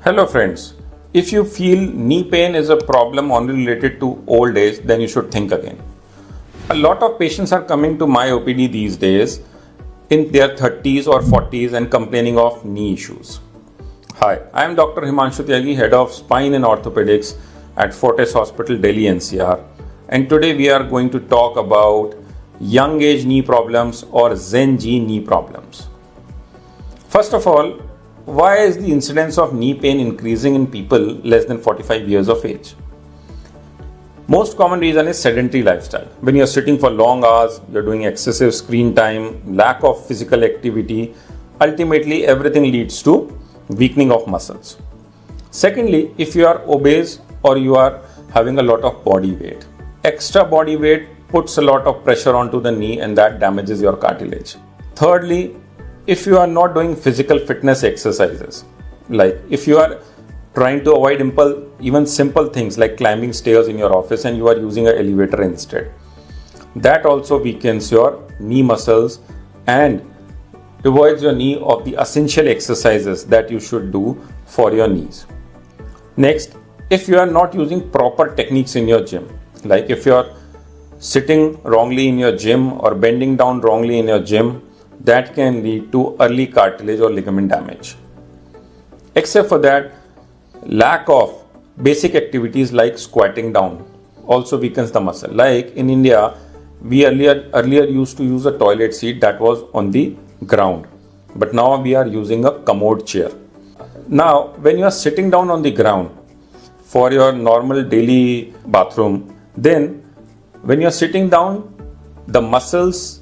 Hello friends, if you feel knee pain is a problem only related to old age, then you should think again. A lot of patients are coming to my OPD these days in their 30s or 40s and complaining of knee issues. Hi, I am Dr. Himanshu Tyagi, Head of Spine and Orthopaedics at Fortis Hospital, Delhi NCR. And today we are going to talk about young age knee problems or Gen Z knee problems. First of all, why is the incidence of knee pain increasing in people less than 45 years of age? Most common reason is sedentary lifestyle. When you are sitting for long hours, you are doing excessive screen time, lack of physical activity, ultimately everything leads to weakening of muscles. Secondly, if you are obese or you are having a lot of body weight, extra body weight puts a lot of pressure onto the knee and that damages your cartilage. Thirdly, if you are not doing physical fitness exercises, like if you are trying to avoid even simple things like climbing stairs in your office and you are using an elevator instead, that also weakens your knee muscles and devoids your knee of the essential exercises that you should do for your knees. Next, if you are not using proper techniques in your gym, like if you are sitting wrongly in your gym or bending down wrongly in your gym, that can lead to early cartilage or ligament damage. Except for that, lack of basic activities like squatting down also weakens the muscle. Like in India, we earlier used to use a toilet seat that was on the ground, but now we are using a Commode chair. Now, when you are sitting down on the ground for your normal daily bathroom, then when you are sitting down, the muscles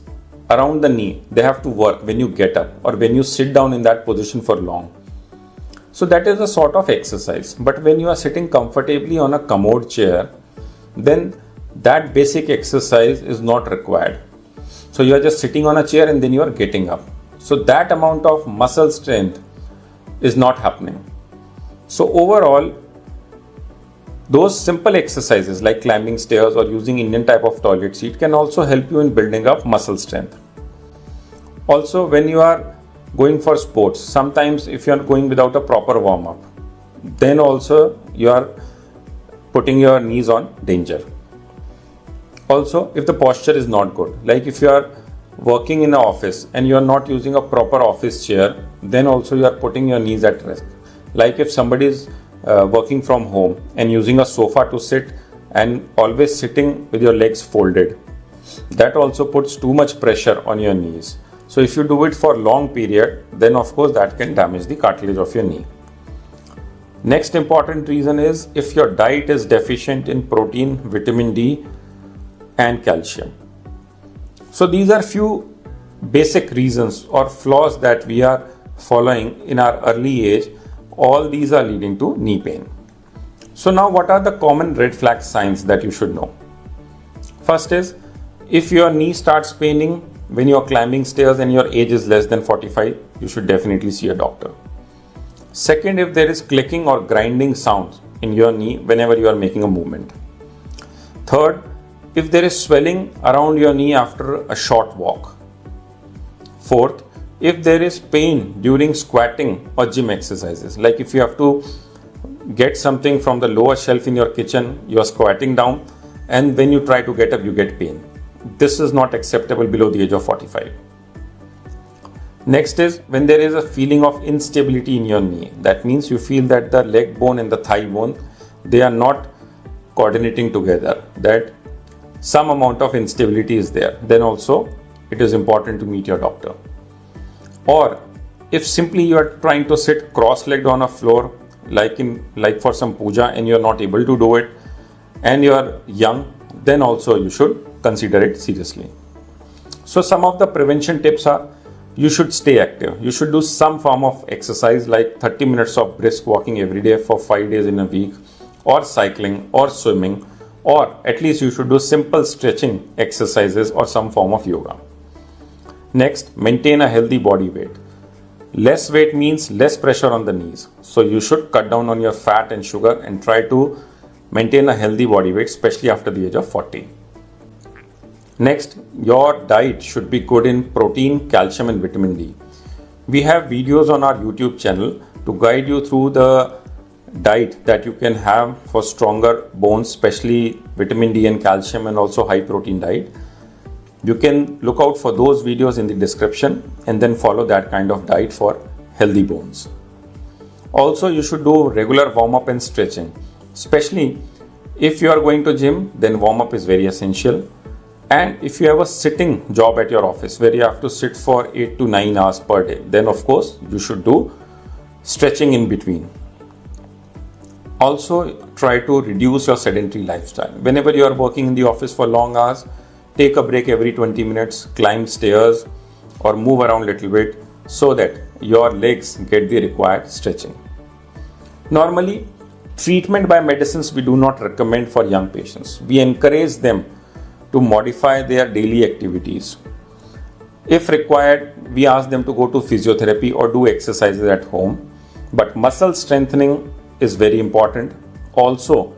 around the knee, they have to work when you get up or when you sit down in that position for long. So that is a sort of exercise. But when you are sitting comfortably on a Commode chair, then that basic exercise is not required. So you are just sitting on a chair and then you are getting up. So that amount of muscle strength is not happening. So overall, those simple exercises like climbing stairs or using Indian type of toilet seat can also help you in building up muscle strength. Also, when you are going for sports, sometimes if you are going without a proper warm-up, then also you are putting your knees on danger. Also, if the posture is not good, like if you are working in an office and you are not using a proper office chair, then also you are putting your knees at risk. Like if somebody is working from home and using a sofa to sit and always sitting with your legs folded, that also puts too much pressure on your knees. So if you do it for long period, then of course that can damage the cartilage of your knee. Next important reason is if your diet is deficient in protein, vitamin D and calcium. So these are few basic reasons or flaws that we are following in our early age. All these are leading to knee pain. So now what are the common red flag signs that you should know? First is, if your knee starts paining when you are climbing stairs and your age is less than 45, you should definitely see a doctor. Second, if there is clicking or grinding sounds in your knee whenever you are making a movement. Third, if there is swelling around your knee after a short walk. Fourth, if there is pain during squatting or gym exercises, like if you have to get something from the lower shelf in your kitchen, you are squatting down and when you try to get up, you get pain. This is not acceptable below the age of 45. Next is when there is a feeling of instability in your knee. That means you feel that the leg bone and the thigh bone, they are not coordinating together, that some amount of instability is there. Then also it is important to meet your doctor. Or if simply you are trying to sit cross-legged on a floor, like for some puja, and you are not able to do it, and you are young, then also you should consider it seriously. So some of the prevention tips are, you should stay active. You should do some form of exercise like 30 minutes of brisk walking every day for 5 days in a week, or cycling or swimming, or at least you should do simple stretching exercises or some form of yoga. Next, maintain a healthy body weight. Less weight means less pressure on the knees. So you should cut down on your fat and sugar and try to maintain a healthy body weight, especially after the age of 40. Next, your diet should be good in protein, calcium and vitamin D. We have videos on our YouTube channel to guide you through the diet that you can have for stronger bones, especially vitamin D and calcium, and also high protein diet. You can look out for those videos in the description and then follow that kind of diet for healthy bones. Also, you should do regular warm-up and stretching, especially if you are going to gym, then warm-up is very essential. And if you have a sitting job at your office where you have to sit for 8 to 9 hours per day, then of course you should do stretching in between. Also, try to reduce your sedentary lifestyle. Whenever you are working in the office for long hours, take a break every 20 minutes, climb stairs or move around a little bit so that your legs get the required stretching. Normally, treatment by medicines we do not recommend for young patients. We encourage them to modify their daily activities. If required, we ask them to go to physiotherapy or do exercises at home. But muscle strengthening is very important. Also,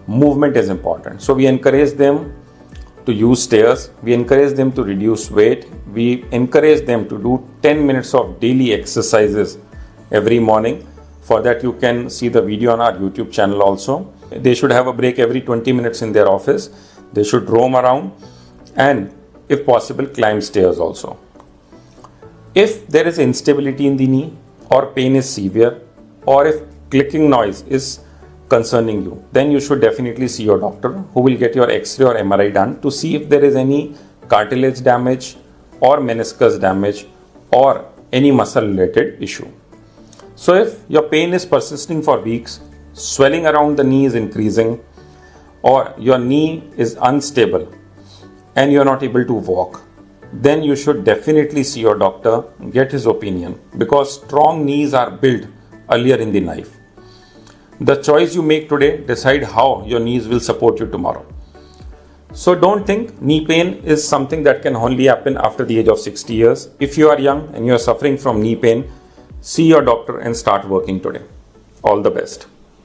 movement is important. So we encourage them to use stairs. We encourage them to reduce weight. We encourage them to do 10 minutes of daily exercises every morning. For that, you can see the video on our YouTube channel also. They should have a break every 20 minutes in their office. They should roam around and, if possible, climb stairs also. If there is instability in the knee or pain is severe, or if clicking noise is concerning you, then you should definitely see your doctor, who will get your X-ray or MRI done to see if there is any cartilage damage or meniscus damage or any muscle related issue. So if your pain is persisting for weeks, swelling around the knee is increasing, or your knee is unstable and you are not able to walk, then you should definitely see your doctor, get his opinion, because strong knees are built earlier in the life. The choice you make today decide how your knees will support you tomorrow. So don't think knee pain is something that can only happen after the age of 60 years. If you are young and you are suffering from knee pain, see your doctor and start working today. All the best.